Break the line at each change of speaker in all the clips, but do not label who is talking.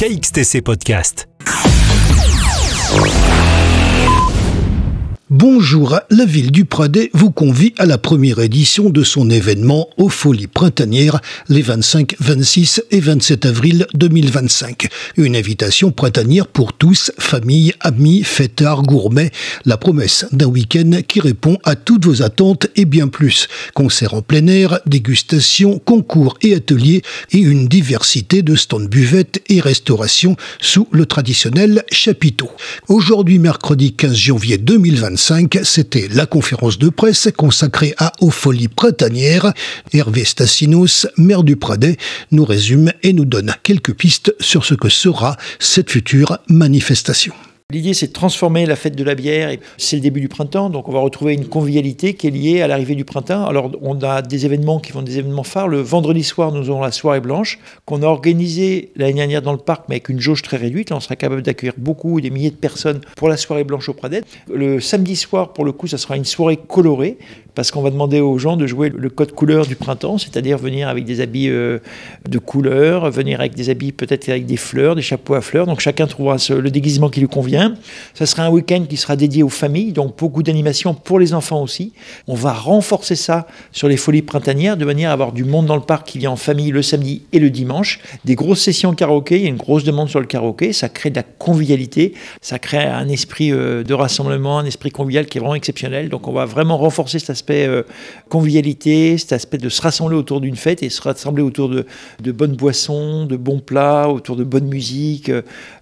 KXTC Podcast.
Bonjour, la ville du Pradais vous convie à la première édition de son événement aux Folies Printanières les 25, 26 et 27 avril 2025. Une invitation printanière pour tous, familles, amis, fêtards, gourmets. La promesse d'un week-end qui répond à toutes vos attentes et bien plus. Concerts en plein air, dégustations, concours et ateliers et une diversité de stands buvettes et restauration sous le traditionnel chapiteau. Aujourd'hui, mercredi 15 janvier 2025, c'était la conférence de presse consacrée aux Folies Printanières. Hervé Stassinos, maire du Pradais, nous résume et nous donne quelques pistes sur ce que sera cette future manifestation.
L'idée, c'est de transformer la fête de la bière. C'est le début du printemps, donc on va retrouver une convivialité qui est liée à l'arrivée du printemps. Alors, on a des événements qui vont des événements phares. Le vendredi soir, nous aurons la soirée blanche, qu'on a organisée l'année dernière dans le parc, mais avec une jauge très réduite. Là, on sera capable d'accueillir beaucoup, des milliers de personnes pour la soirée blanche au Pradais. Le samedi soir, pour le coup, ça sera une soirée colorée, parce qu'on va demander aux gens de jouer le code couleur du printemps, c'est-à-dire venir avec des habits de couleur, venir avec des habits peut-être avec des fleurs, des chapeaux à fleurs. Donc chacun trouvera le déguisement qui lui convient. Ça sera un week-end qui sera dédié aux familles, donc beaucoup d'animations pour les enfants aussi. On va renforcer ça sur les Folies Printanières, de manière à avoir du monde dans le parc qui vient en famille le samedi et le dimanche. Des grosses sessions karaoké, il y a une grosse demande sur le karaoké, ça crée de la convivialité, ça crée un esprit de rassemblement, un esprit convivial qui est vraiment exceptionnel. Donc on va vraiment renforcer cet aspect convivialité, cet aspect de se rassembler autour d'une fête et se rassembler autour de bonnes boissons, de bons plats, autour de bonne musique,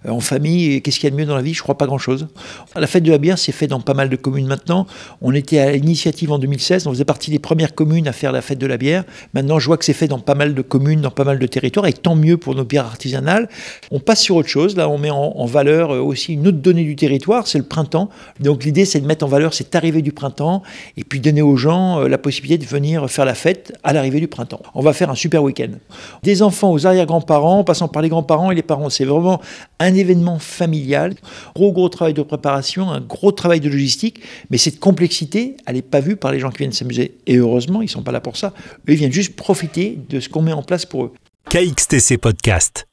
en famille. Et qu'est-ce qu'il y a de mieux dans la vie? Je crois pas grand-chose. La fête de la bière, c'est fait dans pas mal de communes maintenant. On était à l'initiative en 2016, on faisait partie des premières communes à faire la fête de la bière. Maintenant, je vois que c'est fait dans pas mal de communes, dans pas mal de territoires, et tant mieux pour nos bières artisanales. On passe sur autre chose. Là, on met en valeur aussi une autre donnée du territoire, c'est le printemps. Donc l'idée, c'est de mettre en valeur cette arrivée du printemps et puis donner aux gens la possibilité de venir faire la fête à l'arrivée du printemps. On va faire un super week-end. Des enfants aux arrière-grands-parents, en passant par les grands-parents et les parents. C'est vraiment un événement familial. Gros travail de préparation, un gros travail de logistique, mais cette complexité, elle n'est pas vue par les gens qui viennent s'amuser. Et heureusement, ils ne sont pas là pour ça. Eux, ils viennent juste profiter de ce qu'on met en place pour eux.
KXTC Podcast.